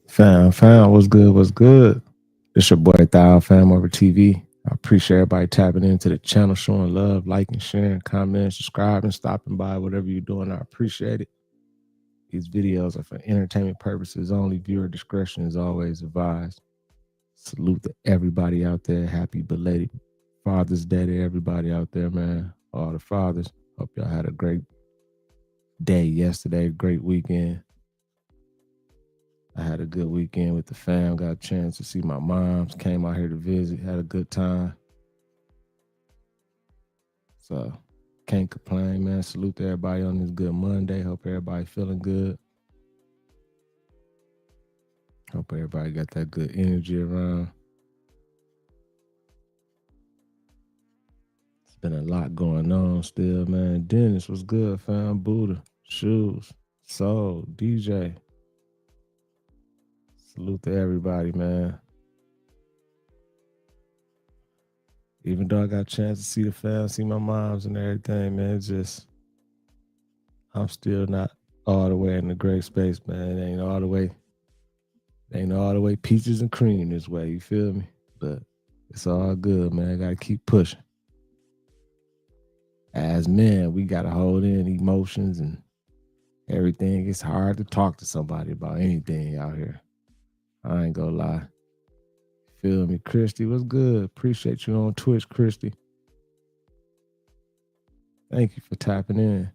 Fam, what's good? What's good? It's your boy Thou, FamOverTV. I appreciate everybody tapping into the channel, showing love, liking, sharing, commenting, subscribing, stopping by, whatever you're doing. I appreciate it. These videos are for entertainment purposes only. Viewer discretion is always advised. Salute to everybody out there. Happy belated Father's Day to everybody out there, man. All the fathers. Hope y'all had a great day yesterday, great weekend. I had a good weekend with the fam. Got a chance to see my moms. Came out here to visit. Had a good time. So can't complain, man. Salute to everybody on this good Monday. Hope everybody feeling good. Hope everybody got that good energy around. It's been a lot going on still, man. Dennis, what's good, fam? Buddha, Shoes, Soul, DJ. Salute to everybody, man. Even though I got a chance to see the fam, see my moms and everything, man, it's just, I'm still not all the way in the great space, man. It ain't all the way peaches and cream this way, you feel me? But it's all good, man. Gotta keep pushing. As men, we gotta hold in emotions and everything. It's hard to talk to somebody about anything out here. I ain't gonna lie. Feel me? Christy, what's good? Appreciate you on Twitch, Christy. Thank you for tapping in.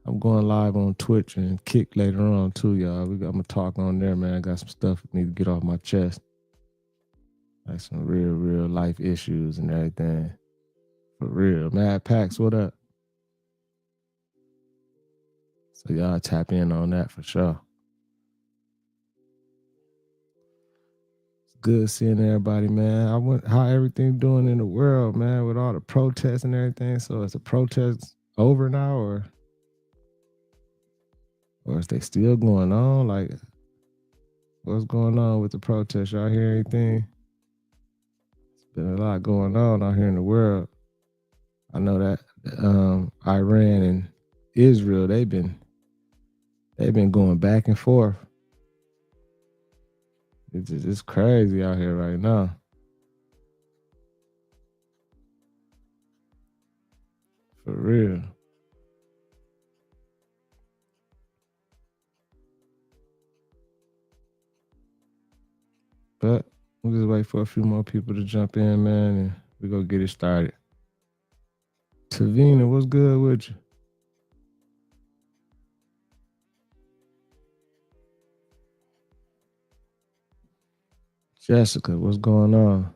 I'm going live on Twitch and Kick later on too, y'all. I'm gonna talk on there, man. I got some stuff I need to get off my chest. Like some real life issues and everything. For real. Mad Pax, what up? So y'all tap in on that for sure. Good seeing everybody, man. How everything doing in the world, man, with all the protests and everything. So is the protests over now, or is they still going on? Like, what's going on with the protests? Y'all hear anything? It's been a lot going on out here in the world. I know that Iran and Israel, they've been going back and forth. It's crazy out here right now. For real. But we'll just wait for a few more people to jump in, man, and we're going to get it started. Tavina, what's good with you? Jessica, what's going on?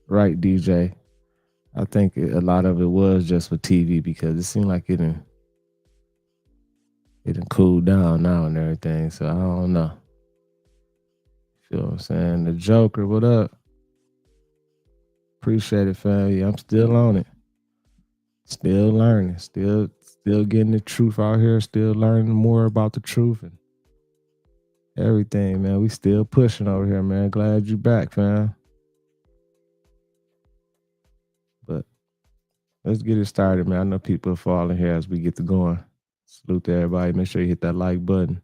Right, DJ. I think a lot of it was just for TV because it seemed like it didn't cool down now and everything. So I don't know. Feel what I'm saying? The Joker, what up? Appreciate it, fam. Yeah, I'm still on it. Still learning. Still getting the truth out here. Still learning more about the truth and everything, man. We still pushing over here, man. Glad you back, fam. But let's get it started, man. I know people are falling here as we get to going. Salute to everybody. Make sure you hit that like button.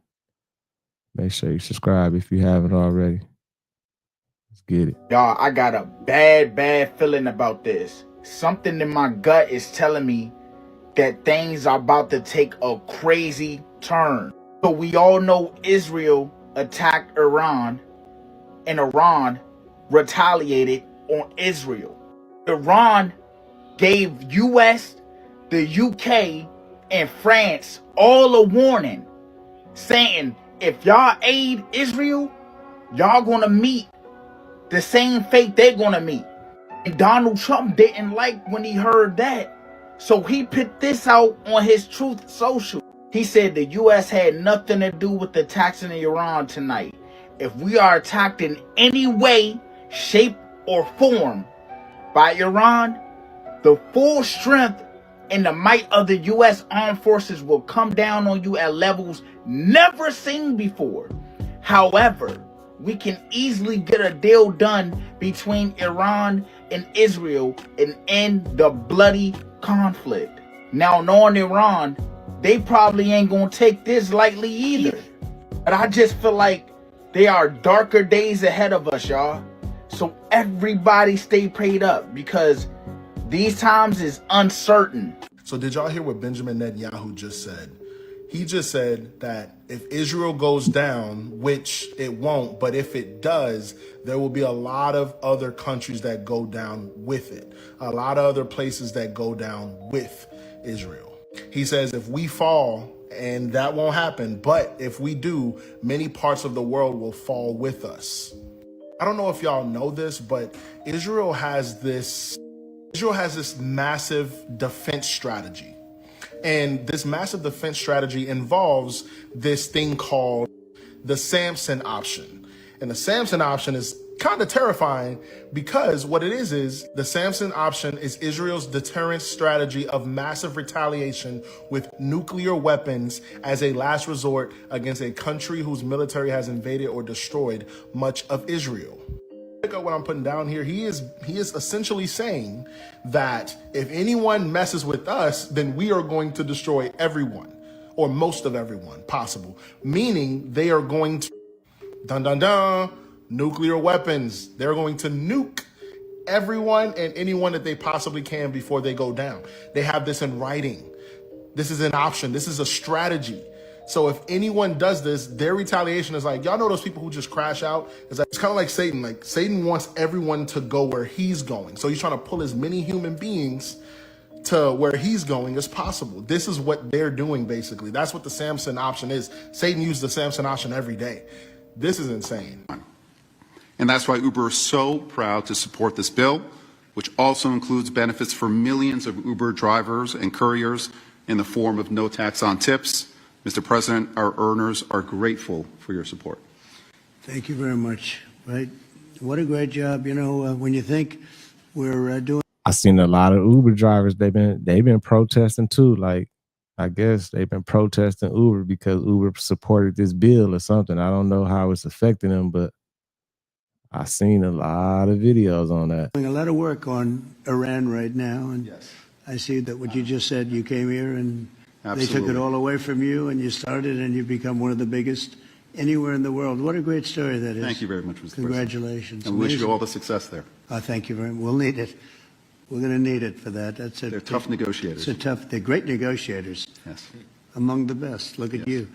Make sure you subscribe if you haven't already. Let's get it. Y'all, I got a bad feeling about this. Something in my gut is telling me that things are about to take a crazy turn. So we all know Israel attacked Iran, and Iran retaliated on Israel. Iran gave US, the UK, and France all a warning, saying if y'all aid Israel, y'all gonna meet the same fate they're gonna meet. And Donald Trump didn't like when he heard that. So he put this out on his Truth Social. He said the US had nothing to do with attacking Iran tonight. If we are attacked in any way, shape, or form by Iran, the full strength and the might of the US armed forces will come down on you at levels never seen before. However, we can easily get a deal done between Iran and Israel and end the bloody conflict. Now, knowing Iran, they probably ain't gonna take this lightly either. But I just feel like there are darker days ahead of us, y'all. So everybody stay prayed up because these times is uncertain. So did y'all hear what Benjamin Netanyahu just said? He just said that if Israel goes down, which it won't, but if it does, there will be a lot of other countries that go down with it. A lot of other places that go down with Israel. He says if we fall, and that won't happen, but if we do, many parts of the world will fall with us. I don't know if y'all know this, but Israel has this massive defense strategy. And this massive defense strategy involves this thing called the Samson option. And the Samson option is kind of terrifying because what it is the Samson option is Israel's deterrence strategy of massive retaliation with nuclear weapons as a last resort against a country whose military has invaded or destroyed much of Israel. Look at what I'm putting down here. He is essentially saying that if anyone messes with us, then we are going to destroy everyone or most of everyone possible, meaning they are going to nuclear weapons. They're going to nuke everyone and anyone that they possibly can before they go down. They have this in writing. This is an option. This is a strategy. So if anyone does this, their retaliation is like, y'all know those people who just crash out? It's kind of like Satan. Like Satan wants everyone to go where he's going. So he's trying to pull as many human beings to where he's going as possible. This is what they're doing, basically. That's what the Samson option is. Satan used the Samson option every day. This is insane. And that's why Uber is so proud to support this bill, which also includes benefits for millions of Uber drivers and couriers in the form of no tax on tips. Mr. President, our earners are grateful for your support. Thank you very much. Right? What a great job. You know, when you think we're doing. I seen a lot of Uber drivers. They've been protesting too. Like, I guess they've been protesting Uber because Uber supported this bill or something. I don't know how it's affecting them, but I seen a lot of videos on that. Doing a lot of work on Iran right now, and Yes. I see that what you just said. You came here and Absolutely. they took it all away from you, and you started, and you've become one of the biggest anywhere in the world. What a great story that is. Thank you very much, Mr. President. Congratulations. And we wish you Amazing. all the success there. Thank you very much. We'll need it. We're going to need it for that. That's it. They're tough negotiators. They're great negotiators. Yes. Among the best. Look at Yes. you.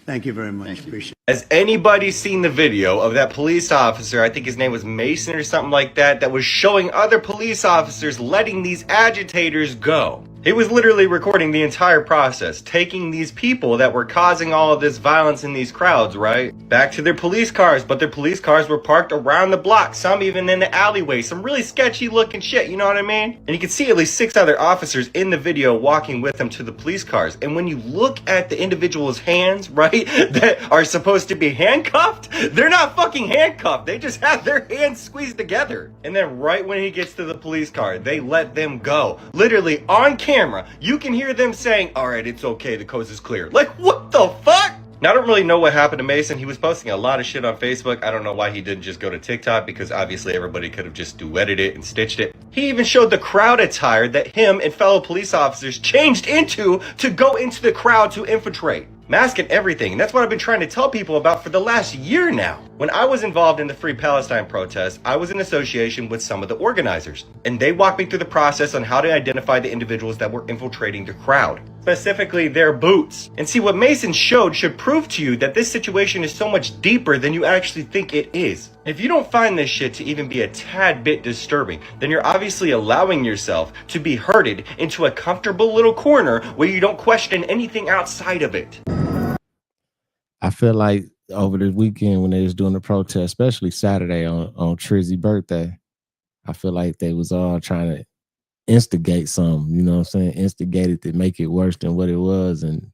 Thank you very much. Thank you. Appreciate it. Has anybody seen the video of that police officer, I think his name was Mason or something like that, that was showing other police officers letting these agitators go? He was literally recording the entire process, taking these people that were causing all of this violence in these crowds, right, back to their police cars, but their police cars were parked around the block, some even in the alleyway, some really sketchy looking shit, you know what I mean? And you can see at least 6 other officers in the video walking with them to the police cars. And when you look at the individual's hands, right, that are supposed to be handcuffed, they're not fucking handcuffed. They just have their hands squeezed together. And then right when he gets to the police car, they let them go. Literally on camera, you can hear them saying, all right, it's okay, the coast is clear. Like, what the fuck? Now, I don't really know what happened to Mason. He was posting a lot of shit on Facebook. I don't know why he didn't just go to TikTok, because obviously everybody could have just duetted it and stitched it. He even showed the crowd attire that him and fellow police officers changed into to go into the crowd to infiltrate. Mask and everything, and that's what I've been trying to tell people about for the last year now. When I was involved in the Free Palestine protests, I was in association with some of the organizers, and they walked me through the process on how to identify the individuals that were infiltrating the crowd, specifically their boots. And see, what Mason showed should prove to you that this situation is so much deeper than you actually think it is. If you don't find this shit to even be a tad bit disturbing, then you're obviously allowing yourself to be herded into a comfortable little corner where you don't question anything outside of it. I feel like over the weekend when they was doing the protest, especially Saturday on Trizzy's birthday, I feel like they was all trying to instigate something, you know what I'm saying? Instigate it to make it worse than what it was, and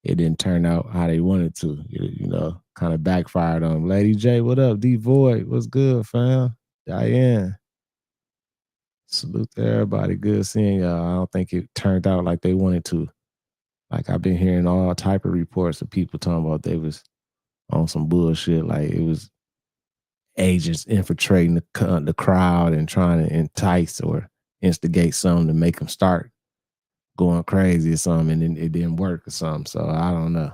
it didn't turn out how they wanted to, you know, kind of backfired on them. Lady J, what up? D Void, what's good, fam? Diane. Salute to everybody. Good seeing y'all. I don't think it turned out like they wanted to. Like, I've been hearing all type of reports of people talking about they was on some bullshit. Like, it was agents infiltrating the crowd and trying to entice or instigate something to make them start going crazy or something, and then it didn't work or something. So I don't know.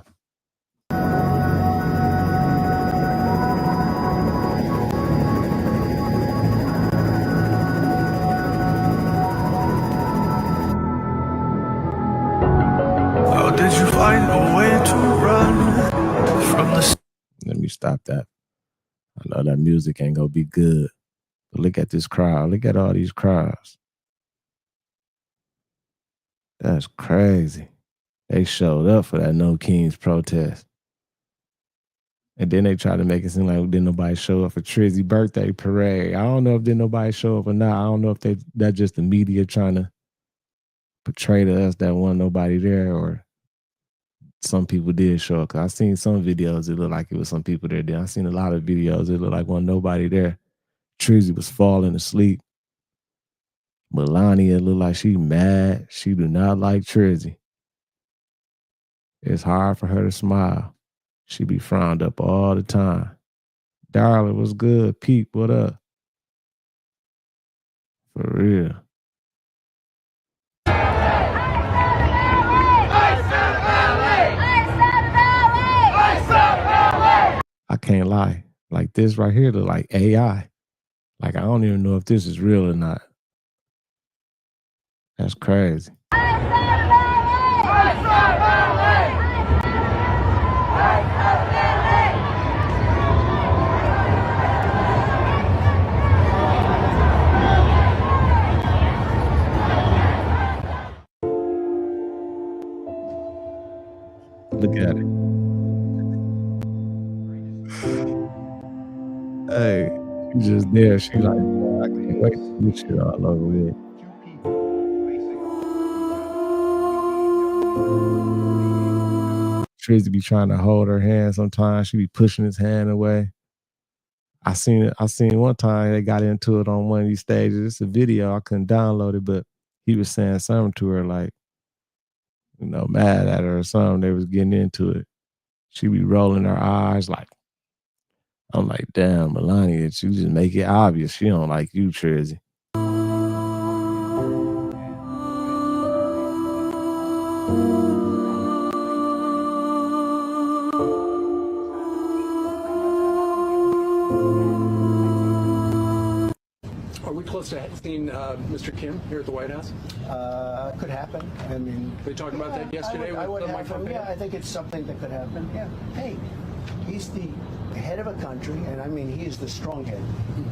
How did you find a way to run from the... Let me stop that. I know that music ain't gonna be good, but look at this crowd. Look at all these crowds. That's crazy. They showed up for that No Kings protest. And then they try to make it seem like didn't nobody show up for Trizzy's birthday parade. I don't know if didn't nobody show up or not. I don't know if that's just the media trying to portray to us that wasn't nobody there, or some people did show up. Cause I seen some videos, it looked like it was some people there. Then I seen a lot of videos, it looked like wasn't nobody there. Trizzy was falling asleep. Melania looked like she mad. She do not like Trizzy. It's hard for her to smile. She be frowned up all the time. Darling, what's good? Pete, what up? For real. I can't lie. Like this right here look like AI. Like I don't even know if this is real or not. That's crazy. Look at it. Hey, she's just there. She like, I can't wait to get shit all over with. Trizzy be trying to hold her hand sometimes. She be pushing his hand away. I seen one time they got into it on one of these stages. It's a video. I couldn't download it, but he was saying something to her like, you know, mad at her or something. They was getting into it. She be rolling her eyes like, I'm like, damn, Melania, you just make it obvious she don't like you, Trizzy. Are we close to seeing Mr. Kim here at the White House? Could happen. I mean, They talked about that yesterday I would with have Mike him. Pompeo? Yeah, I think it's something that could happen. Yeah. Hey, he's the head of a country, and I mean, he is the strong head.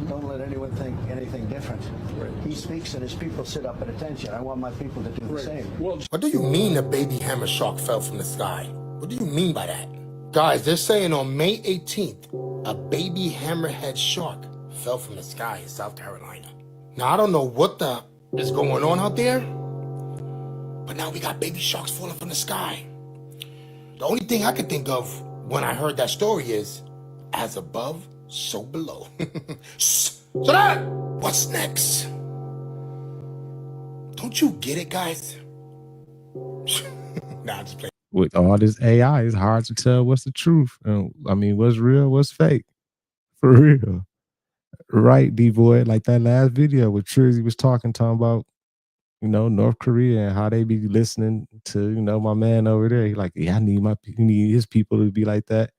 Don't let anyone think anything different. Right. He speaks, and his people sit up at attention. I want my people to do the same. Well, What do you mean a baby hammer shark fell from the sky? What do you mean by that? Guys, they're saying on May 18th, a baby hammerhead shark fell from the sky in South Carolina. Now, I don't know what the is going on out there, but now we got baby sharks falling from the sky. The only thing I could think of when I heard that story is, as above, so below. So that, what's next? Don't you get it, guys? Nah, I'm just playing. With all this AI, it's hard to tell what's the truth. I mean, what's real, what's fake. For real. Right, D-Boy, like that last video where Trizzy was talking about, you know, North Korea and how they be listening to, you know, my man over there. He like, yeah, I need his people to be like that.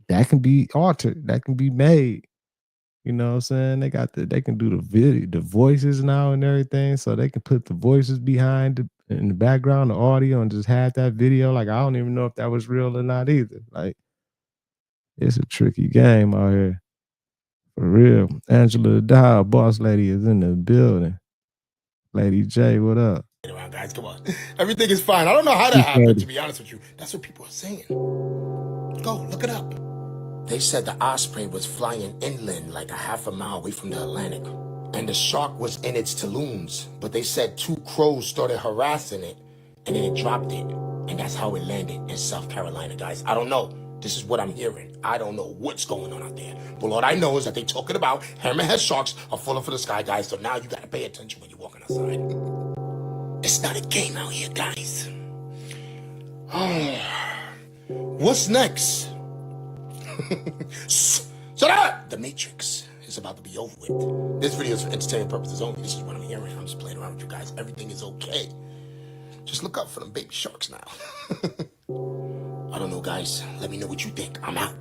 That can be altered. That can be made. You know what I'm saying? They can do the video, the voices now and everything. So they can put the voices behind in the background, the audio, and just have that video. Like, I don't even know if that was real or not either. Like, it's a tricky game out here. For real. Angela Dow, boss lady, is in the building. Lady J, what up? Around, guys, come on. Everything is fine. I don't know how that happened, to be honest with you. That's what people are saying. Go, look it up. They said the osprey was flying inland like a half a mile away from the Atlantic. And the shark was in its talons. But they said 2 crows started harassing it, and then it dropped it. And that's how it landed in South Carolina, guys. I don't know. This is what I'm hearing. I don't know what's going on out there. But all I know is that they talking about hammerhead sharks are falling for the sky, guys. So now you got to pay attention when you're walking outside. It's not a game out here, guys. What's next? So Shut up! The Matrix is about to be over with. This video is for entertainment purposes only. This is what I'm hearing. I'm just playing around with you guys. Everything is okay. Just look out for them baby sharks now. I don't know, guys. Let me know what you think. I'm out.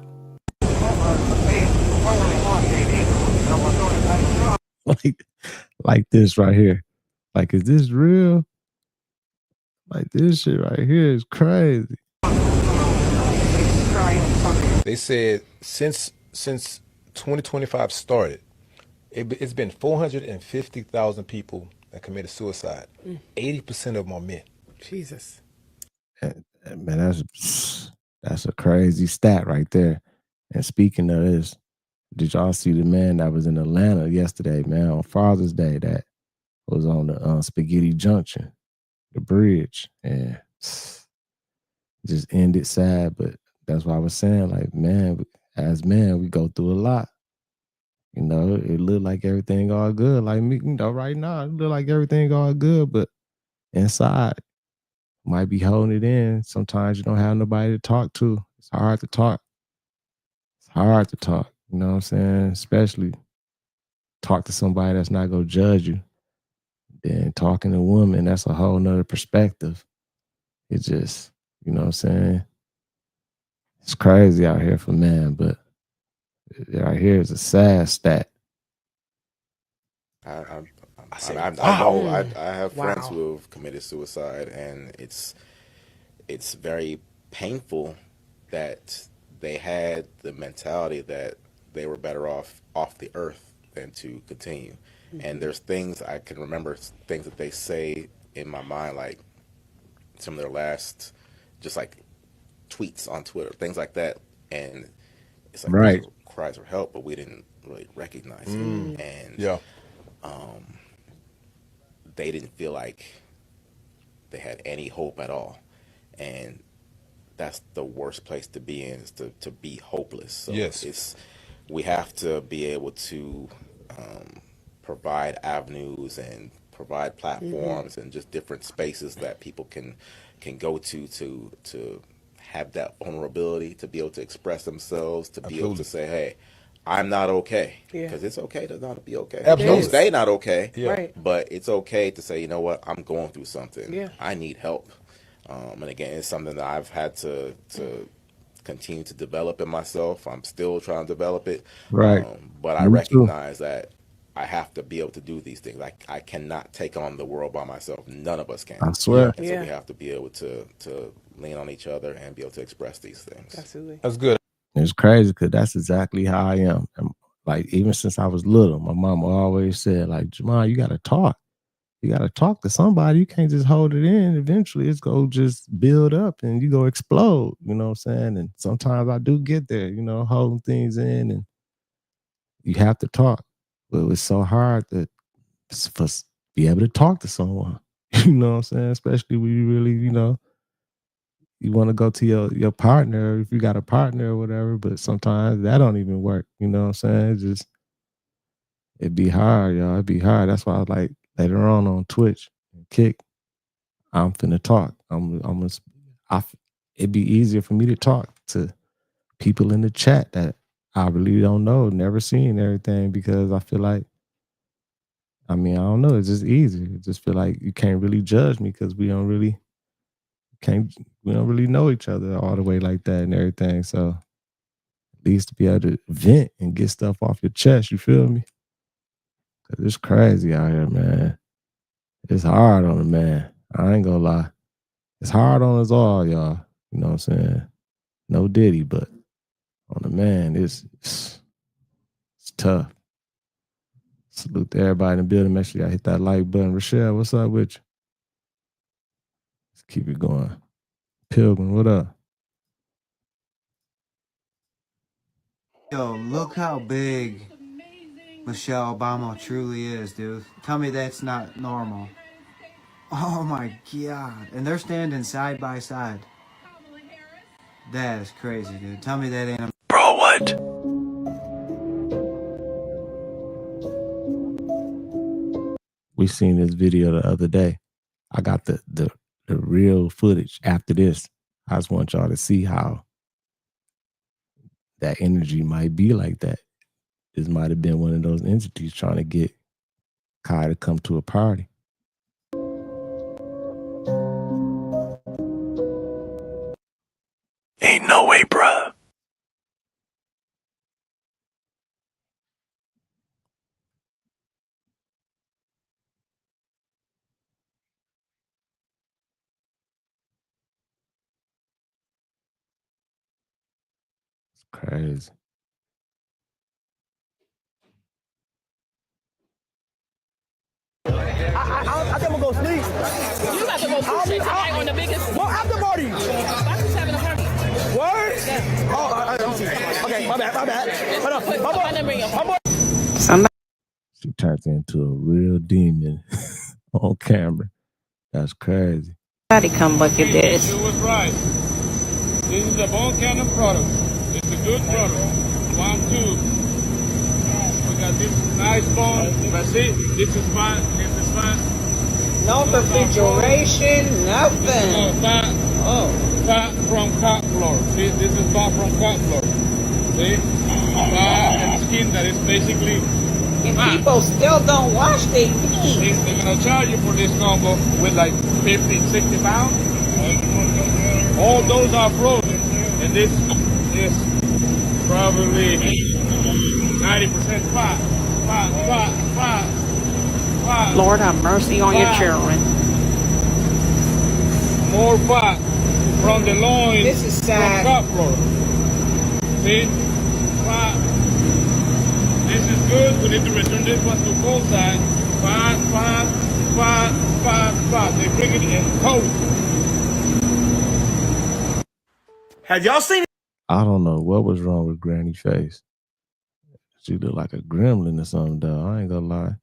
like this right here. Like, is this real? Like, this shit right here is crazy. They said since 2025 started, it's been 450,000 people that committed suicide. 80% of them are men. Jesus. Man, that's a crazy stat right there. And speaking of this, did y'all see the man that was in Atlanta yesterday, man, on Father's Day, that was on the Spaghetti Junction, the bridge, and just ended sad. But that's why I was saying, like, man, as men, we go through a lot. You know, it looked like everything all good. Like me, you know, right now, it look like everything all good, but inside, might be holding it in. Sometimes you don't have nobody to talk to. It's hard to talk. It's hard to talk. You know what I'm saying? Especially talk to somebody that's not gonna judge you. Then talking to a woman, that's a whole nother perspective. It just, you know what I'm saying? It's crazy out here for men, but right here is a sad stat. I wow. know I have friends Wow. who have committed suicide, and it's very painful that they had the mentality that they were better off the earth than to continue. And there's things I can remember, things that they say in my mind, like some of their last, just like tweets on Twitter, things like that. And it's like Right. these are cries for help, but we didn't really recognize it. And Yeah. they didn't feel like they had any hope at all. And that's the worst place to be in, is to be hopeless. So Yes. we have to be able to provide avenues and provide platforms and just different spaces that people can go to have that vulnerability, to be able to express themselves, to be able to say, hey, I'm not okay. Because it's okay to not be okay. Absolutely. Don't stay not okay. Yeah. Right. But it's okay to say, you know what, I'm going through something. Yeah. I need help. And again, it's something that I've had to continue to develop in myself. I'm still trying to develop it. Right. But I Me too. recognize that I have to be able to do these things. I cannot take on the world by myself. None of us can. I swear. And so we have to be able to lean on each other and be able to express these things. Absolutely. That's good. It's crazy because that's exactly how I am. And like, even since I was little, my mama always said, like, Jamal, you got to talk. You got to talk to somebody. You can't just hold it in. Eventually, it's going to just build up and you go explode. You know what I'm saying? And sometimes I do get there, you know, holding things in, and you have to talk. But it's so hard to be able to talk to someone. You know what I'm saying? Especially when you really, you know, you want to go to your partner, if you got a partner or whatever, but sometimes that don't even work. You know what I'm saying? It'd be hard, y'all. It'd be hard. That's why I was like, later on Twitch and Kick, I'm finna talk. It'd be easier for me to talk to people in the chat that I really don't know, never seen everything, because I feel like, I mean, I don't know, it's just easier. I just feel like you can't really judge me because we don't really know each other all the way like that and everything. So at least to be able to vent and get stuff off your chest, you feel me? Cause it's crazy out here, man. It's hard on a man. I ain't gonna lie. It's hard on us all, y'all. You know what I'm saying? No Diddy, but on the man, it's tough. Salute to everybody in the building. Make sure y'all hit that like button. Rochelle, what's up with you? Let's keep it going. Pilgrim, what up? Yo, look how big Michelle Obama truly is, dude. Tell me that's not normal. Oh my God. And they're standing side by side. That is crazy, dude. Tell me that ain't a... Bro, what? We seen this video the other day. I got the real footage after this. I just want y'all to see how that energy might be like that. this might have been one of those entities trying to get Kai to come to a party. Ain't no way, bruh. It's crazy. I think I'm gonna go sleep. You got to go sleep on the biggest. Well, after party. Baku's having a party. Word? Yeah. Oh, okay, my bad. Hold on. She turned into a real demon on camera. That's crazy. Somebody come look at this. You was right. This is a bone cannon product. It's a good product. 1, 2. We got this nice bone. But see, this is fine. This is fine. No refrigeration, nothing. Fat from cat floor. See, this is fat from cat floor. See? Fat and skin that is basically And fat. people still don't wash their meat. They're going to charge you for this combo with like 50, 60 pounds. All those are frozen. And this is probably 90% fat. Lord have mercy on your children. More fat from the loin. This is sad. From cut floor. See? Fat. This is good. We need to return this one to cold side. Fat. They bring it in cold. Have y'all seen it? I don't know what was wrong with Granny's face. She looked like a gremlin or something, though. I ain't gonna lie.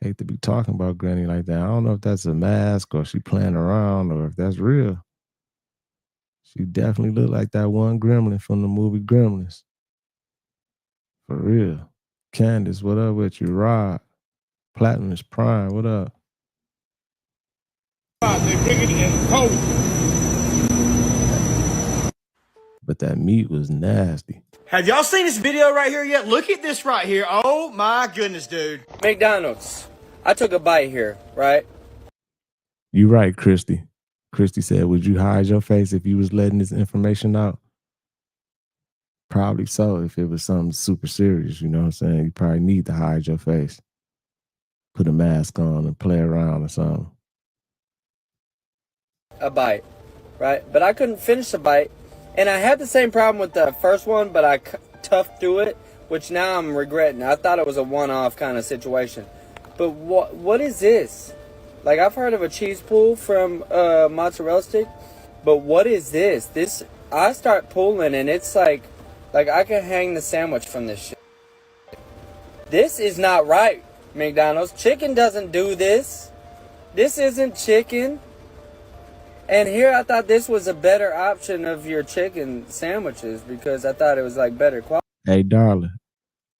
Hate to be talking about Granny like that. I don't know if that's a mask or she playing around or if that's real. She definitely looked like that one gremlin from the movie Gremlins. For real. Candace, what up with you? Rod, Platinum is Prime, what up? They bring it in cold. But that meat was nasty. Have y'all seen this video right here yet? Look at this right here. Oh my goodness, dude. McDonald's. I took a bite here, right? You right, Christy. Christy said, would you hide your face if you was letting this information out? Probably so, if it was something super serious, you know what I'm saying? You probably need to hide your face. Put a mask on and play around or something. A bite, right? But I couldn't finish the bite. And I had the same problem with the first one, but I toughed through it, which now I'm regretting. I thought it was a one-off kind of situation. But what is this? Like, I've heard of a cheese pool from mozzarella stick, but what is this? This, I start pulling and it's like I can hang the sandwich from this shit. This is not right, McDonald's. Chicken doesn't do this. This isn't chicken. And here I thought this was a better option of your chicken sandwiches because I thought it was like better quality. Hey, darling,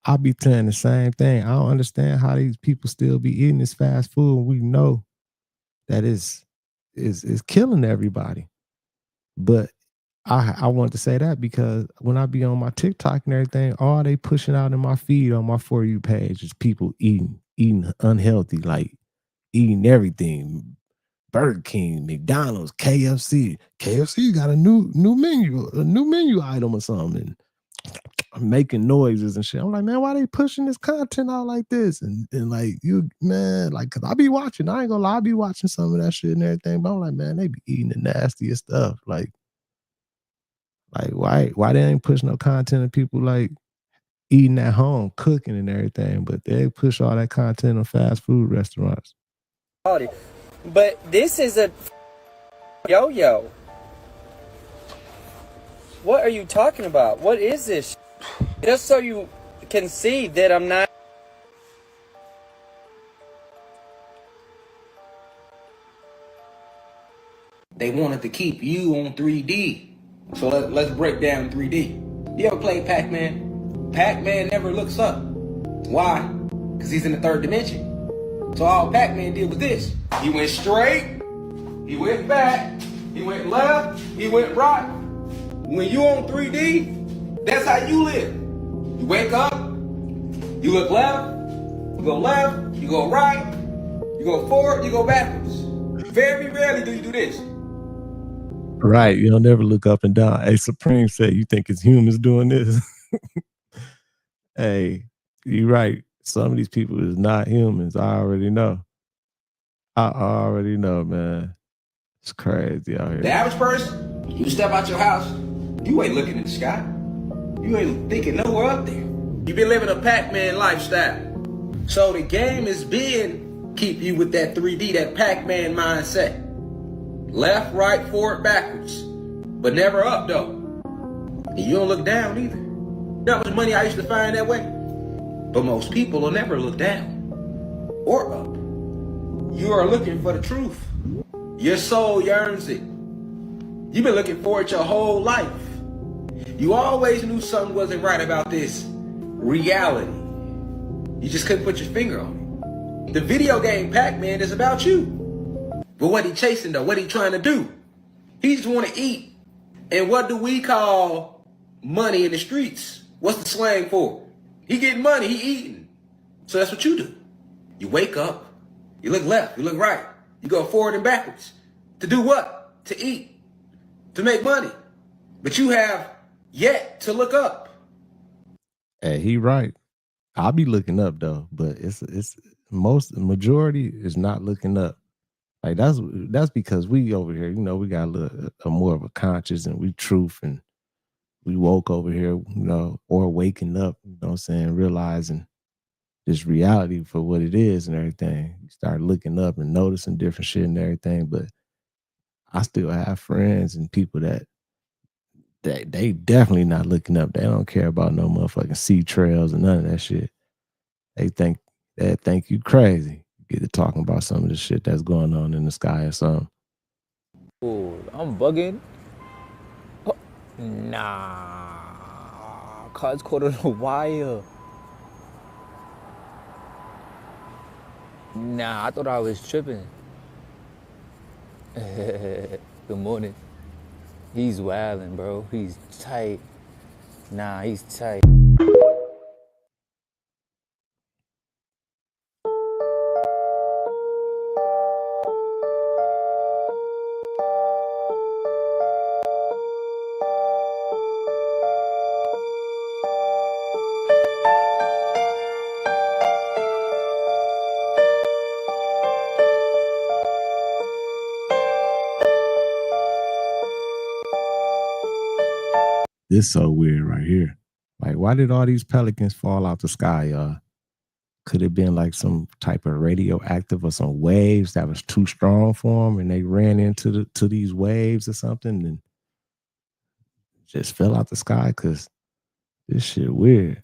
I be saying the same thing. I don't understand how these people still be eating this fast food. We know that is killing everybody. But I want to say that because when I be on my TikTok and everything, all they pushing out in my feed on my For You page is people eating unhealthy, like eating everything. Burger King, McDonald's, KFC. KFC got a new menu item or something. And making noises and shit. I'm like, man, why they pushing this content out like this? And like, you, man, like, cause I be watching. I ain't gonna lie, I be watching some of that shit and everything. But I'm like, man, they be eating the nastiest stuff. Like why they ain't pushing no content of people like eating at home, cooking and everything, but they push all that content on fast food restaurants. But this is a yo-yo. What are you talking about? What is this? Just so you can see that I'm not. They wanted to keep you on 3D. So let's break down 3D. You ever play Pac-Man? Pac-Man never looks up. Why? Because he's in the third dimension. So all Pac-Man did was this. He went straight, he went back, he went left, he went right. When you on 3D, that's how you live. You wake up, You look left, you go right, you go forward, you go backwards. Very rarely do you do this. Right. You'll never look up and down. Hey, Supreme said, you think it's humans doing this? Hey, you're right. Some of these people is not humans. I already know. I already know, man. It's crazy out here. The average person, you step out your house, you ain't looking in the sky. You ain't thinking nowhere up there. You've been living a Pac-Man lifestyle. So the game is being keep you with that 3D, that Pac-Man mindset. Left, right, forward, backwards. But never up though. And you don't look down either. You know how much money I used to find that way? But most people will never look down or up. You are looking for the truth. Your soul yearns it. You've been looking for it your whole life. You always knew something wasn't right about this reality. You just couldn't put your finger on it. The video game Pac-Man is about you. But what he chasing though, what he trying to do? He just want to eat. And what do we call money in the streets? What's the slang for? He getting money, he eating. So that's what you do. You wake up, you look left, you look right, you go forward and backwards. To do what? To eat. To make money. But you have yet to look up. Hey, he right. I'll be looking up though, but it's the majority is not looking up. Like that's because we over here, we got a more of a conscience and we truth and we woke over here, or waking up, what I'm saying, realizing this reality for what it is and everything. You start looking up and noticing different shit and everything. But I still have friends and people that they definitely not looking up. They don't care about no motherfucking sea trails and none of that shit. They think you crazy. You get to talking about some of the shit that's going on in the sky or something. Oh, I'm bugging. Oh, nah. Cause caught on the wire. Nah, I thought I was tripping. Good morning. He's wildin', bro. He's tight. Nah, he's tight. This is so weird right here. Like, why did all these pelicans fall out the sky, y'all? Could it been like some type of radioactive or some waves that was too strong for them and they ran into these waves or something and just fell out the sky? Because this shit weird.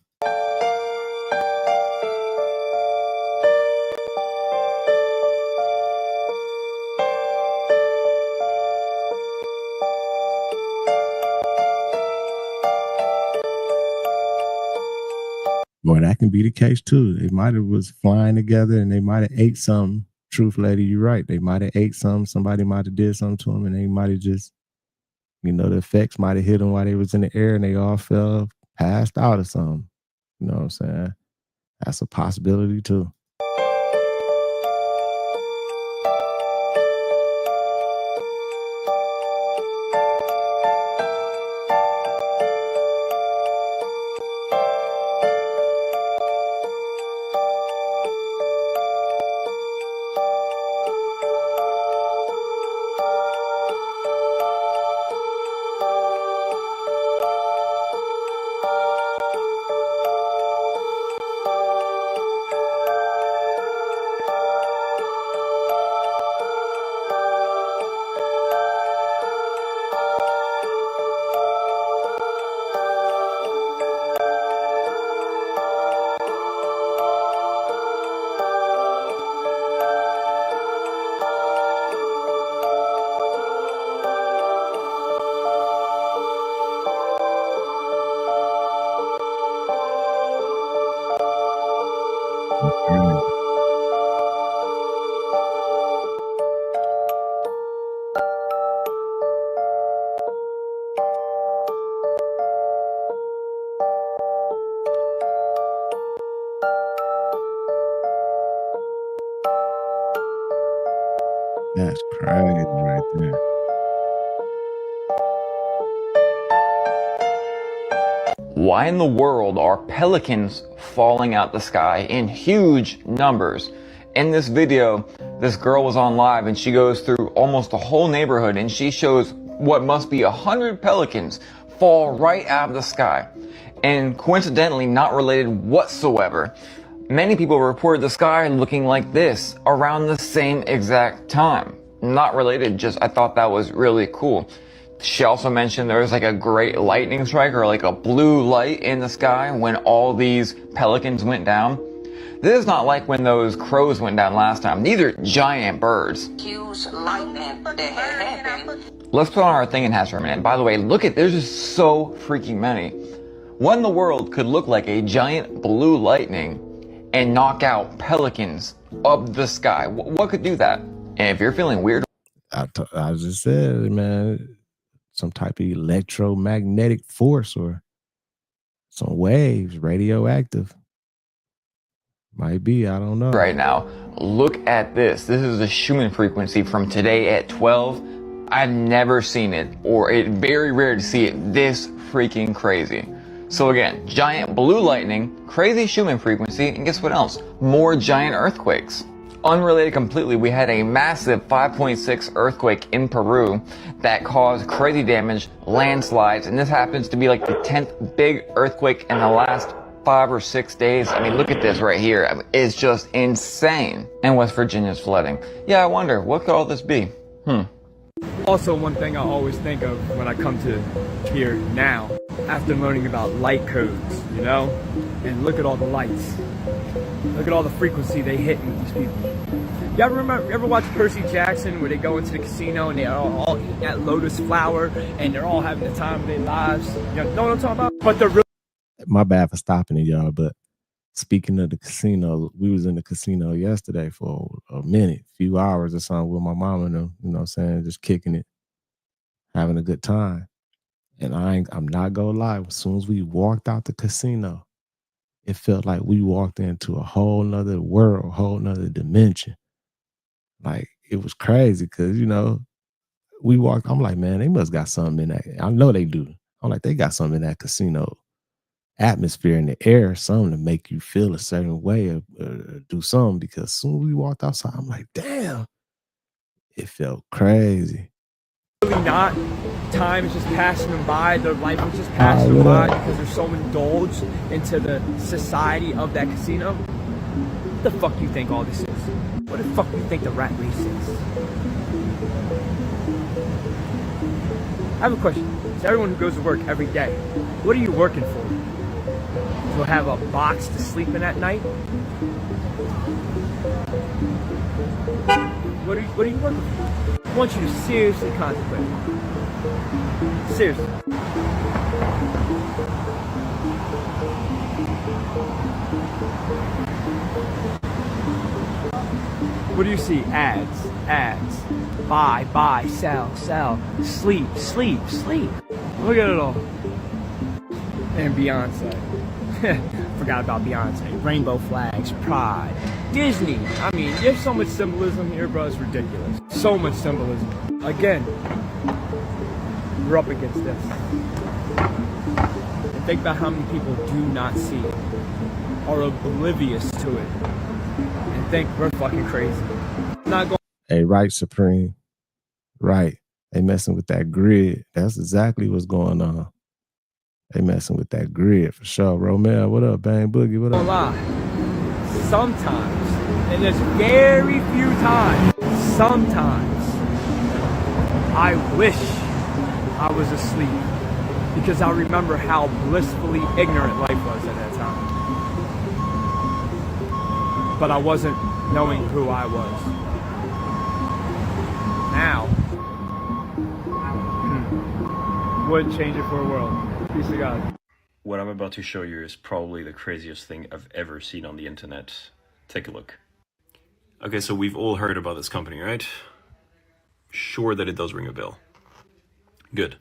Well, that can be the case too. They might have was flying together and they might have ate something. Truth, lady, you're right. They might have ate something. Somebody might have did something to them and they might have just, the effects might have hit them while they was in the air and they all fell, passed out or something. You know what I'm saying? That's a possibility too. That's crazy right there. Why in the world are pelicans falling out the sky in huge numbers? In this video, this girl was on live and she goes through almost the whole neighborhood and she shows what must be 100 pelicans fall right out of the sky. And coincidentally, not related whatsoever. Many people reported the sky looking like this around the same exact time. Not related, just I thought that was really cool. She also mentioned there was like a great lightning strike or like a blue light in the sky when all these pelicans went down. This is not like when those crows went down last time. These are giant birds. Huge lightning that had happened. Let's put on our thinking hats for a minute. By the way, look at, there's just so freaking many. What in the world could look like a giant blue lightning and knock out pelicans up the sky? What could do that? And if you're feeling weird, I just said, man, some type of electromagnetic force or some waves, radioactive. Might be, I don't know. Right now, look at this. This is the Schumann frequency from today at 12. I've never seen it, or it's very rare to see it this freaking crazy. So again, giant blue lightning, crazy Schumann frequency, and guess what else? More giant earthquakes. Unrelated completely, we had a massive 5.6 earthquake in Peru that caused crazy damage, landslides, and this happens to be like the 10th big earthquake in the last 5 or 6 days. I mean, look at this right here. I mean, it's just insane. And West Virginia's flooding. Yeah, I wonder, what could all this be? Also, one thing I always think of when I come to here now, after learning about light codes, you know? And look at all the lights. Look at all the frequency they hit with these people. You ever watch Percy Jackson where they go into the casino and they're all eating that lotus flower and they're all having the time of their lives? You know what I'm talking about? But the real... My bad for stopping it, y'all, but speaking of the casino, we was in the casino yesterday for a few hours or something with my mom and them, you know what I'm saying, just kicking it, having a good time. And I'm not gonna lie, as soon as we walked out the casino, it felt like we walked into a whole nother world, whole nother dimension. Like, it was crazy because, you know, we walked, I'm like, man, they must got something in that. I know they do. I'm like, they got something in that casino atmosphere in the air, something to make you feel a certain way or do something, because as soon as we walked outside, I'm like, damn, it felt crazy. Really not. Time is just passing them by. Their life is just passing them by because they're so indulged into the society of that casino. What the fuck do you think all this is? What the fuck do you think the rat race is? I have a question. To everyone who goes to work every day, what are you working for? To have a box to sleep in at night? What are you working for? I want you to seriously contemplate. Seriously. What do you see? Ads. Buy, sell, sleep. Look at it all. And Beyonce. Forgot about Beyonce. Rainbow flags, pride, Disney. I mean, there's so much symbolism here, bro. It's ridiculous. So much symbolism. Again, we're up against this. And think about how many people do not see it, are oblivious to it, and think we're fucking crazy. Not going. Hey, right, Supreme. Right. They messing with that grid. That's exactly what's going on. They messing with that grid for sure. Romeo, what up? Bang Boogie, what up? Lie. Sometimes, and there's very few times, sometimes I wish I was asleep because I remember how blissfully ignorant life was at that time. But I wasn't knowing who I was. Now, wouldn't change it for a world. Peace to God. What I'm about to show you is probably the craziest thing I've ever seen on the internet. Take a look. Okay, so we've all heard about this company, right? Sure that it does ring a bell. Good.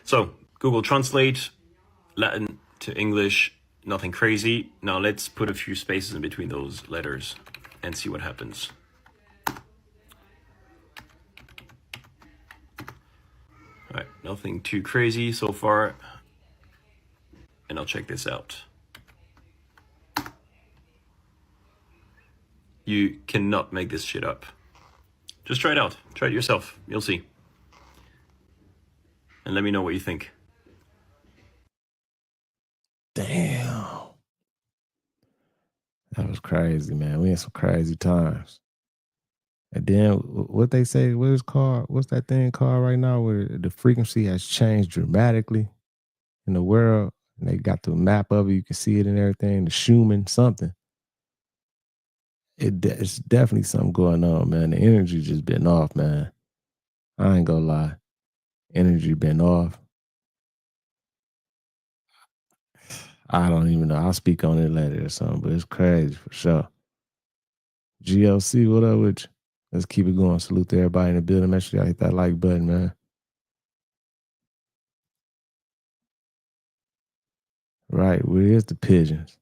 So, Google Translate, Latin to English, nothing crazy. Now let's put a few spaces in between those letters and see what happens. Nothing too crazy so far. And I'll check this out. You cannot make this shit up. Just try it out. Try it yourself. You'll see. And let me know what you think. Damn. That was crazy, man. We in some crazy times. And then what they say, what's that thing called right now where the frequency has changed dramatically in the world? And they got the map of it, you can see it and everything, the Schumann something. It's definitely something going on, man. The energy just been off, man. I ain't gonna lie. Energy been off. I don't even know. I'll speak on it later or something, but it's crazy for sure. GLC, what up with you? Let's keep it going. Salute to everybody in the building. Make sure y'all hit that like button, man. Right, where is the pigeons?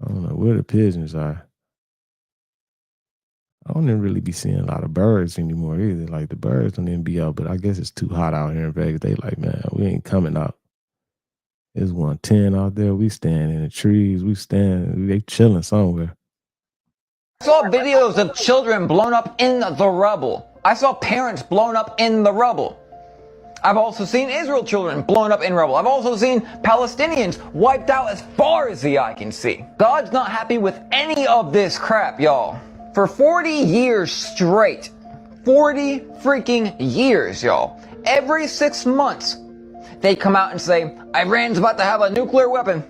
I don't know where the pigeons are. I don't even really be seeing a lot of birds anymore either. Like the birds don't even be out, but I guess it's too hot out here in Vegas. They like, man, we ain't coming out. It's 110 out there. We stand in the trees. They chilling somewhere. I saw videos of children blown up in the rubble. I saw parents blown up in the rubble. I've also seen Israel children blown up in rubble. I've also seen Palestinians wiped out as far as the eye can see. God's not happy with any of this crap, y'all. For 40 years straight, 40 freaking years, y'all, every 6 months, they come out and say, Iran's about to have a nuclear weapon.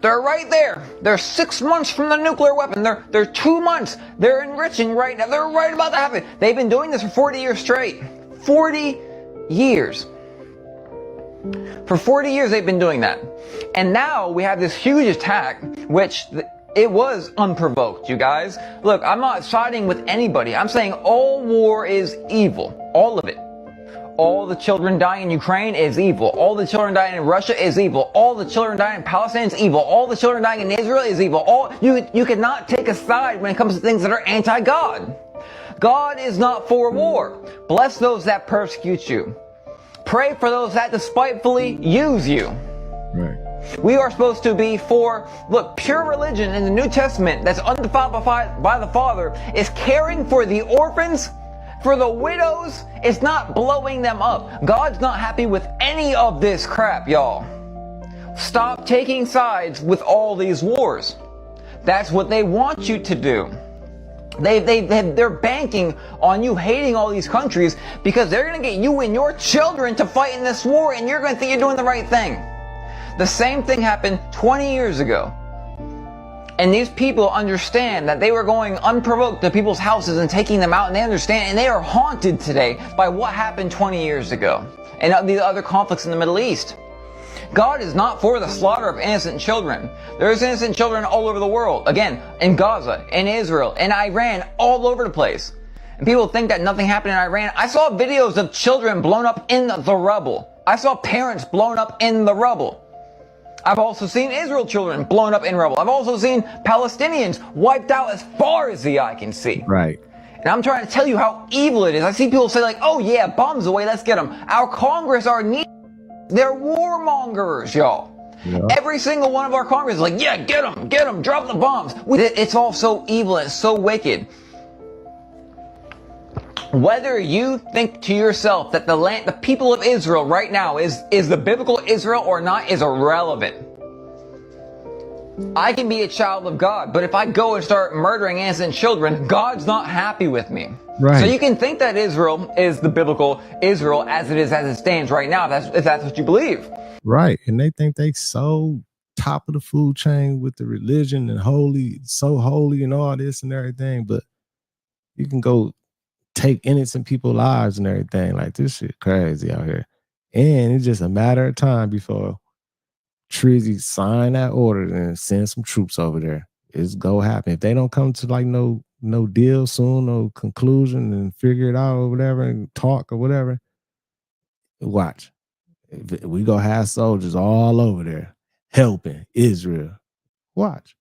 They're right there. They're 6 months from the nuclear weapon. They're 2 months. They're enriching right now. They're right about to happen. They've been doing this for 40 years straight. 40 years. For 40 years they've been doing that. And now we have this huge attack, which it was unprovoked, you guys. Look, I'm not siding with anybody. I'm saying all war is evil. All of it. All the children dying in Ukraine is evil. All the children dying in Russia is evil. All the children dying in Palestine is evil. All the children dying in Israel is evil. You cannot take a side when it comes to things that are anti-God. God is not for war. Bless those that persecute you. Pray for those that despitefully use you. Right. We are supposed to be for, look, pure religion in the New Testament that's undefiled by the Father is caring for the orphans, for the widows. It's not blowing them up. God's not happy with any of this crap, y'all. Stop taking sides with all these wars. That's what they want you to do. They're banking on you hating all these countries because they're going to get you and your children to fight in this war, and you're going to think you're doing the right thing. The same thing happened 20 years ago. And these people understand that they were going unprovoked to people's houses and taking them out, and they understand, and they are haunted today by what happened 20 years ago and the other conflicts in the Middle East. God is not for the slaughter of innocent children. There's innocent children all over the world. Again, in Gaza, in Israel, in Iran, all over the place. And people think that nothing happened in Iran. I saw videos of children blown up in the rubble. I saw parents blown up in the rubble. I've also seen Israel children blown up in rubble. I've also seen Palestinians wiped out as far as the eye can see. Right. And I'm trying to tell you how evil it is. I see people say like, oh yeah, bombs away, let's get them. Our Congress are they're warmongers, y'all. Yeah. Every single one of our Congress is like, yeah, get them, drop the bombs. It's all so evil and so wicked. Whether you think to yourself that the people of Israel right now is the biblical Israel or not is irrelevant. I can be a child of God, but if I go and start murdering innocent children, God's not happy with me. Right. So you can think that Israel is the biblical Israel as it stands right now, if that's what you believe. Right. And they think they so top of the food chain with the religion and so holy and all this and everything. But you can go take innocent people's lives and everything. Like, this shit crazy out here. And it's just a matter of time before Trizzy sign that order and send some troops over there. It's go happen. If they don't come to like no deal soon, no conclusion, and figure it out or whatever, and talk or whatever, watch. We gonna have soldiers all over there helping Israel. Watch.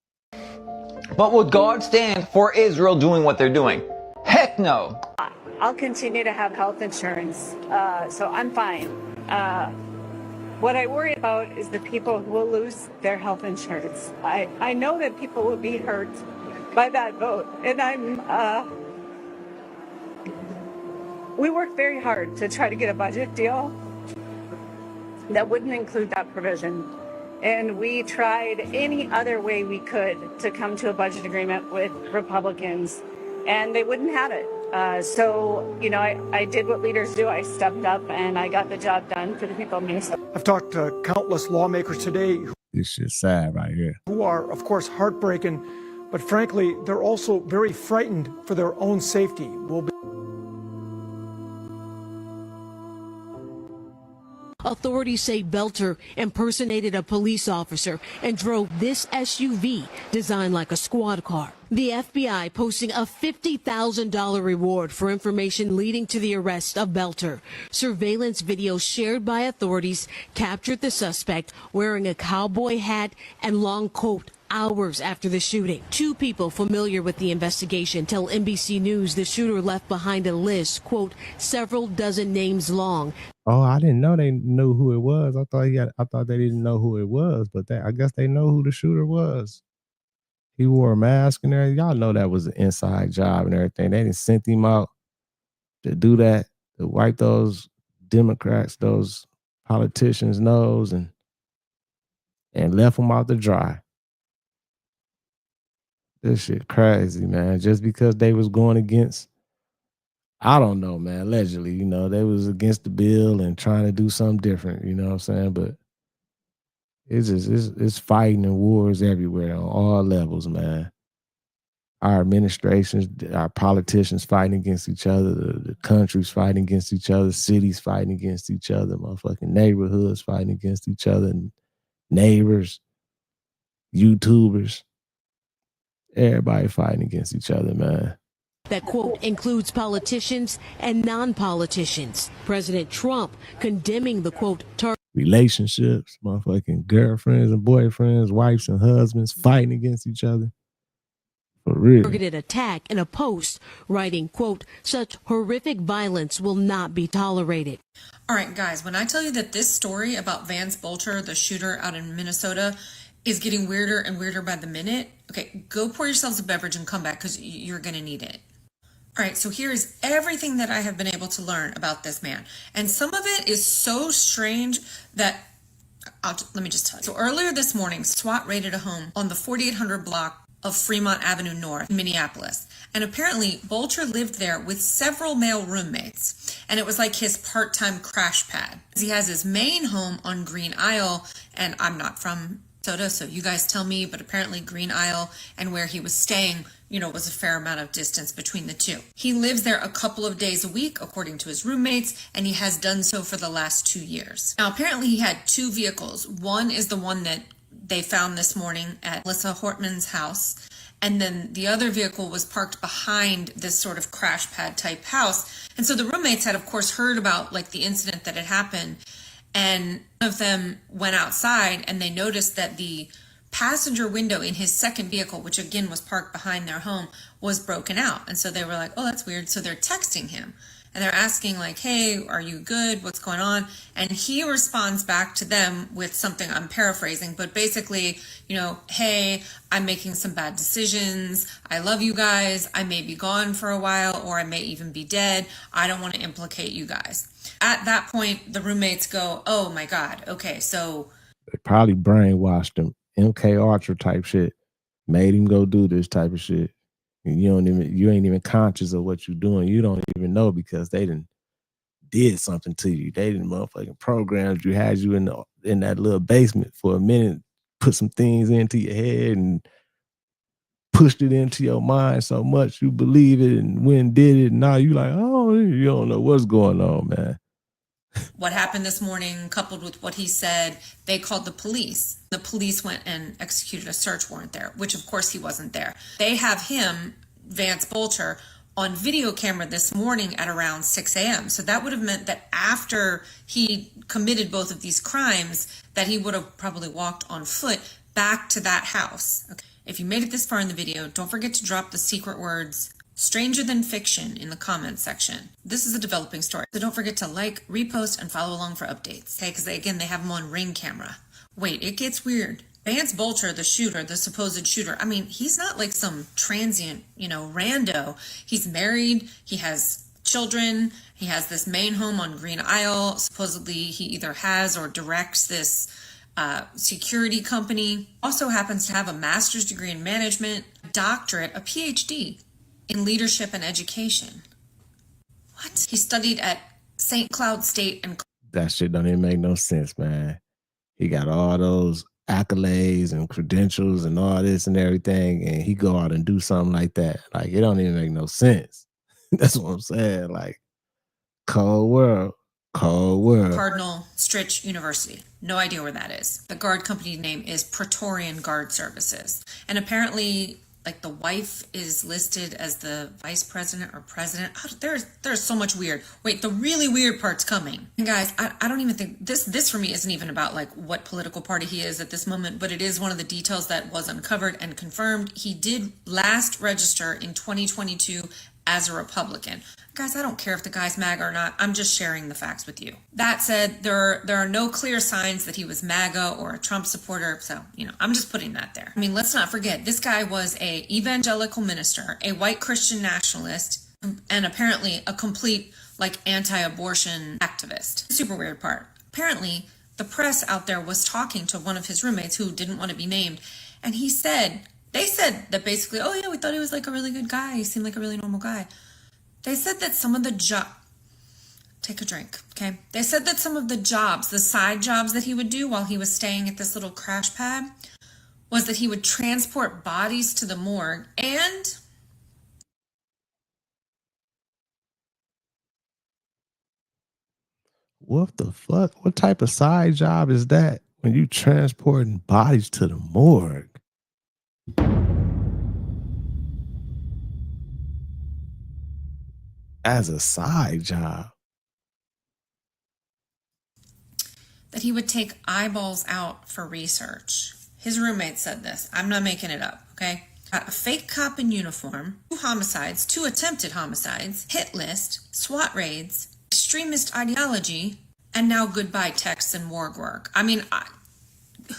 But would God stand for Israel doing what they're doing? Heck no. I'll continue to have health insurance, so I'm fine. What I worry about is the people who will lose their health insurance. I know that people will be hurt by that vote, and we worked very hard to try to get a budget deal that wouldn't include that provision. And we tried any other way we could to come to a budget agreement with Republicans, and they wouldn't have it. So, you know, I did what leaders do. I stepped up and I got the job done for the people of Minnesota. I've talked to countless lawmakers today This shit's sad right here. who are, of course, heartbroken, but frankly, they're also very frightened for their own safety. Authorities say Belter impersonated a police officer and drove this SUV designed like a squad car. The FBI posting a $50,000 reward for information leading to the arrest of Belter. Surveillance video shared by authorities captured the suspect wearing a cowboy hat and long coat hours after the shooting. Two people familiar with the investigation tell NBC News the shooter left behind a list, quote, several dozen names long. Oh, I didn't know they knew who it was. I thought they didn't know who it was, but I guess they know who the shooter was. He wore a mask and everything. Y'all know that was an inside job and everything. They didn't sent him out to do that, to wipe those Democrats, those politicians' nose, and left them out to dry. This shit crazy, man. Just because they was going against, I don't know, man, allegedly, you know, they was against the bill and trying to do something different, you know what I'm saying? But it's fighting and wars everywhere on all levels, man. Our administrations, our politicians fighting against each other, the countries fighting against each other, cities fighting against each other, motherfucking neighborhoods fighting against each other, and neighbors, YouTubers, everybody fighting against each other, man. That, quote, includes politicians and non-politicians. President Trump condemning the, quote, relationships, motherfucking girlfriends and boyfriends, wives and husbands fighting against each other. For real. Targeted attack in a post writing, quote, such horrific violence will not be tolerated. All right, guys, when I tell you that this story about Vance Bolter, the shooter out in Minnesota, is getting weirder and weirder by the minute, okay, go pour yourselves a beverage and come back because you're going to need it. All right, so here is everything that I have been able to learn about this man. And some of it is so strange that, let me just tell you. So earlier this morning, SWAT raided a home on the 4800 block of Fremont Avenue North in Minneapolis. And apparently, Bolter lived there with several male roommates. And it was like his part-time crash pad. He has his main home on Green Isle, and I'm not from Minnesota, so you guys tell me, but apparently Green Isle and where he was staying, you know, was a fair amount of distance between the two. He lives there a couple of days a week, according to his roommates, and he has done so for the last 2 years. Now, apparently he had two vehicles. One is the one that they found this morning at Melissa Hortman's house, and then the other vehicle was parked behind this sort of crash pad type house. And so the roommates had, of course, heard about like the incident that had happened, and one of them went outside and they noticed that the passenger window in his second vehicle, which again was parked behind their home, was broken out. And so they were like, oh, that's weird. So they're texting him and they're asking like, hey, are you good? What's going on? And he responds back to them with something, I'm paraphrasing, but basically, you know, hey, I'm making some bad decisions. I love you guys. I may be gone for a while, or I may even be dead. I don't want to implicate you guys. At that point, the roommates go, oh my God. Okay. So they probably brainwashed him. MK Archer type shit, made him go do this type of shit. And you ain't even conscious of what you're doing. You don't even know because they did something to you. They didn't motherfucking programmed you, had you in that little basement for a minute, put some things into your head and pushed it into your mind so much you believe it, and when did it, and now you like, oh, you don't know what's going on, man. What happened this morning, coupled with what he said, they called the police. The police went and executed a search warrant there, which of course he wasn't there. They have him, Vance Bolter, on video camera this morning at around 6 a.m. So that would have meant that after he committed both of these crimes, that he would have probably walked on foot back to that house. Okay. If you made it this far in the video, don't forget to drop the secret words Stranger than fiction in the comments section. This is a developing story, so don't forget to like, repost, and follow along for updates. Okay, because again, they have them on Ring camera. Wait, it gets weird. Vance Bolcher, the shooter, the supposed shooter, I mean, he's not like some transient, rando. He's married, he has children, he has this main home on Green Isle. Supposedly, he either has or directs this security company. Also happens to have a master's degree in management, a doctorate, a PhD in leadership and education. What? He studied at St. Cloud State and... That shit don't even make no sense, man. He got all those accolades and credentials and all this and everything, and he go out and do something like that. Like, it don't even make no sense. That's what I'm saying. Like, cold world. Cold world. Cardinal Stritch University. No idea where that is. The guard company name is Praetorian Guard Services. And apparently, like, the wife is listed as the vice president or president. Oh, there's so much weird. Wait, the really weird part's coming. And guys, I don't even think this for me isn't even about like what political party he is at this moment, but it is one of the details that was uncovered and confirmed. He did last register in 2022 as a Republican. Guys, I don't care if the guy's MAGA or not. I'm just sharing the facts with you. That said, there are no clear signs that he was MAGA or a Trump supporter. So, I'm just putting that there. I mean, let's not forget, this guy was a evangelical minister, a white Christian nationalist, and apparently a complete, like, anti-abortion activist. Super weird part. Apparently, the press out there was talking to one of his roommates who didn't want to be named, and they said that basically, oh yeah, we thought he was like a really good guy. He seemed like a really normal guy. They said that some of the take a drink, okay? They said that some of the jobs, the side jobs that he would do while he was staying at this little crash pad, was that he would transport bodies to the morgue and... What the fuck? What type of side job is that when you transporting bodies to the morgue? As a side job. That he would take eyeballs out for research. His roommate said this. I'm not making it up, okay? A fake cop in uniform, 2 homicides, 2 attempted homicides, hit list, SWAT raids, extremist ideology, and now goodbye texts and morgue work. I mean,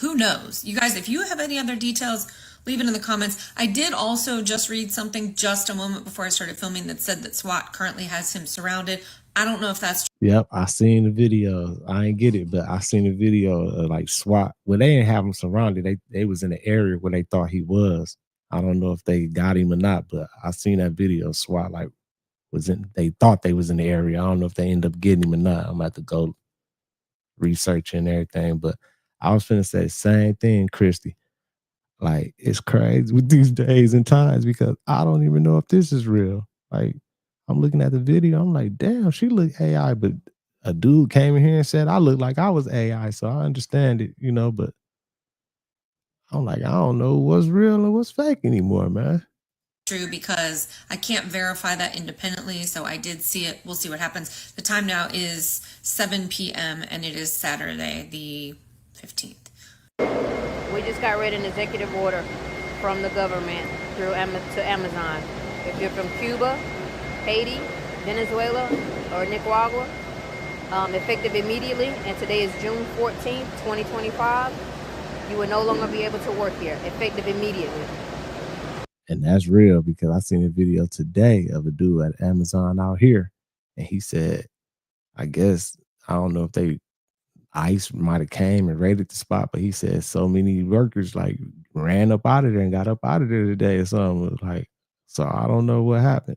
who knows? You guys, if you have any other details, leave it in the comments. I did also just read something just a moment before I started filming that said that SWAT currently has him surrounded. I don't know if that's true. Yep, I seen the video. I ain't get it, but I seen the video of like SWAT. Well, they didn't have him surrounded. They was in the area where they thought he was. I don't know if they got him or not, but I seen that video. SWAT like they thought they was in the area. I don't know if they end up getting him or not. I'm about to go research and everything, but I was finna say the same thing, Christy. Like, it's crazy with these days and times because I don't even know if this is real. Like, I'm looking at the video, I'm like, damn, she look AI, but a dude came in here and said I look like I was AI, so I understand it, but I'm like, I don't know what's real and what's fake anymore, man. True, because I can't verify that independently, so I did see it. We'll see what happens. The time now is 7 p.m. and it is Saturday the 15th. We just got read an executive order from the government to Amazon. If you're from Cuba, Haiti, Venezuela, or Nicaragua, effective immediately, and today is June 14th, 2025, you will no longer be able to work here, effective immediately. And that's real because I seen a video today of a dude at Amazon out here, and he said, I guess, I don't know if ICE might have came and raided the spot, but he said so many workers like ran up out of there and got up out of there today or something. Like, so I don't know what happened.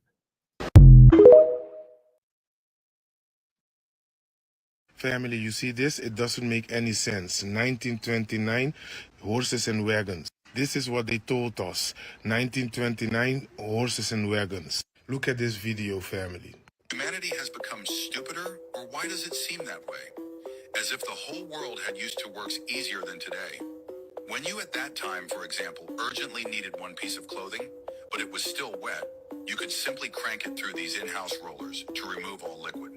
Family, you see this? It doesn't make any sense. 1929, horses and wagons. This is what they told us. 1929, horses and wagons. Look at this video, family. Humanity has become stupider, or why does it seem that way? As if the whole world had used to works easier than today. When you at that time, for example, urgently needed one piece of clothing, but it was still wet, you could simply crank it through these in-house rollers to remove all liquid.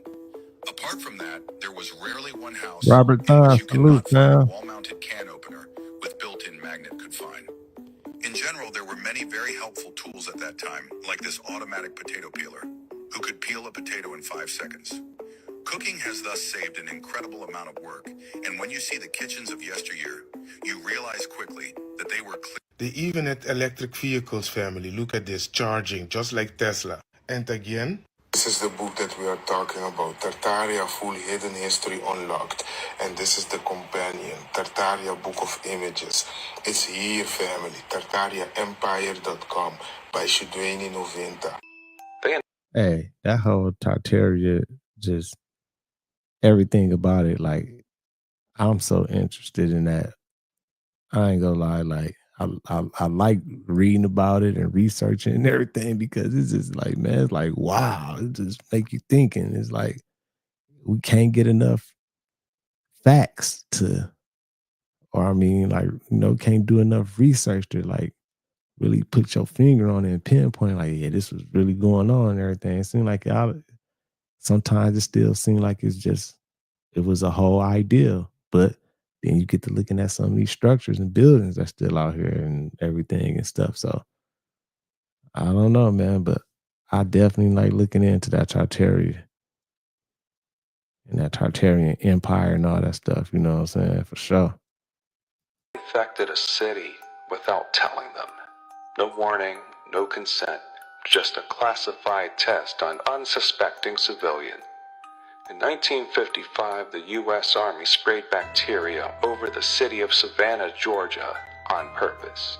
Apart from that, there was rarely one house Robert in which you could salute, not find a man. wall-mounted can opener with built-in magnet could find. In general, there were many very helpful tools at that time, like this automatic potato peeler, who could peel a potato in 5 seconds. Cooking has thus saved an incredible amount of work, and when you see the kitchens of yesteryear, you realize quickly that they were They even had electric vehicles, family. Look at this, charging, just like Tesla. And again, this is the book that we are talking about, Tartaria Full Hidden History Unlocked. And this is the companion, Tartaria Book of Images. It's here, family, tartariaempire.com by Shudweni Novinta. Hey, that whole Tartaria, just everything about it, like, I'm so interested in that. I ain't gonna lie, like, I like reading about it and researching and everything, because it's just like, man, it's like, wow, it just make you thinking. It's like we can't get enough facts to, or I mean, like, can't do enough research to like really put your finger on it and pinpoint, like, yeah, this was really going on and everything. It seemed like sometimes it still seemed like it was a whole idea, but then you get to looking at some of these structures and buildings that's still out here and everything and stuff. So I don't know, man, but I definitely like looking into that Tartaria and that Tartarian empire and all that stuff, you know what I'm saying? For sure. Infected a city without telling them. No warning, no consent, just a classified test on unsuspecting civilian. In 1955, the U.S. Army sprayed bacteria over the city of Savannah, Georgia, on purpose.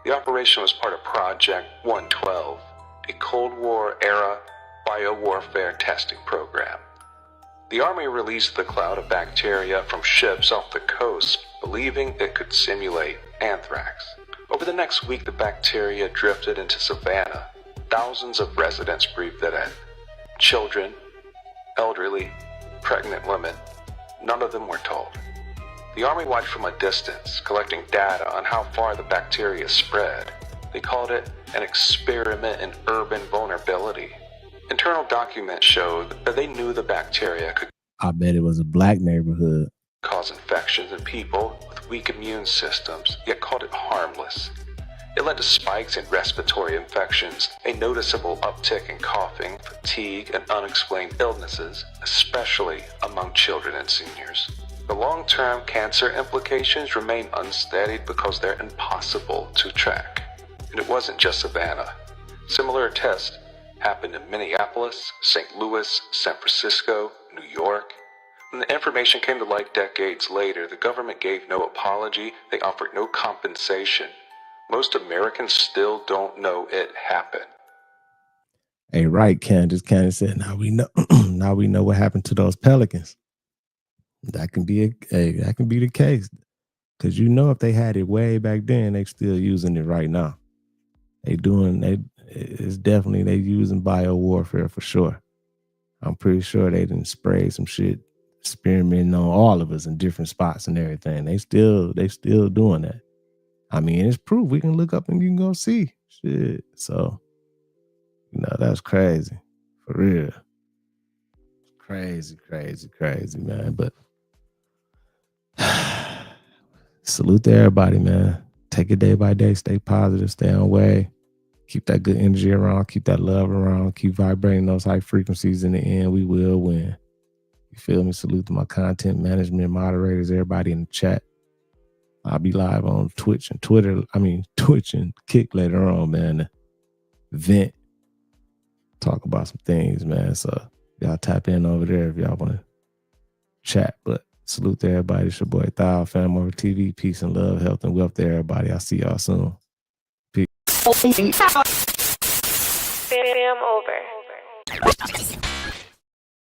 The operation was part of Project 112, a Cold War-era biowarfare testing program. The Army released the cloud of bacteria from ships off the coast, believing it could simulate anthrax. Over the next week, the bacteria drifted into Savannah. Thousands of residents breathed it in. Children, elderly, pregnant women, none of them were told. The Army watched from a distance, collecting data on how far the bacteria spread. They called it an experiment in urban vulnerability. Internal documents showed that they knew the bacteria could I bet it was a black neighborhood. Cause infections in people with weak immune systems, yet called it harmless. It led to spikes in respiratory infections, a noticeable uptick in coughing, fatigue, and unexplained illnesses, especially among children and seniors. The long-term cancer implications remain unstudied because they're impossible to track. And it wasn't just Savannah. Similar tests happened in Minneapolis, St. Louis, San Francisco, New York. When the information came to light decades later, the government gave no apology, they offered no compensation. Most Americans still don't know it happened. Hey, right, Candace said, now we know now we know what happened to those pelicans. That can be the case. Because if they had it way back then, they still using it right now. It's definitely they using biowarfare for sure. I'm pretty sure they didn't spray some shit, experimenting on all of us in different spots and everything. They still doing that. I mean, it's proof. We can look up and you can go see shit. So, that's crazy. For real. Crazy, man. But salute to everybody, man. Take it day by day. Stay positive. Stay on way. Keep that good energy around. Keep that love around. Keep vibrating those high frequencies. In the end, we will win. You feel me? Salute to my content management moderators, everybody in the chat. I'll be live on Twitch and Twitch and Kick later on, man. Vent. Talk about some things, man. So y'all tap in over there if y'all want to chat. But salute to everybody. It's your boy Thao, FamOverTV. Peace and love, health and wealth to everybody. I'll see y'all soon. Peace. Fam over.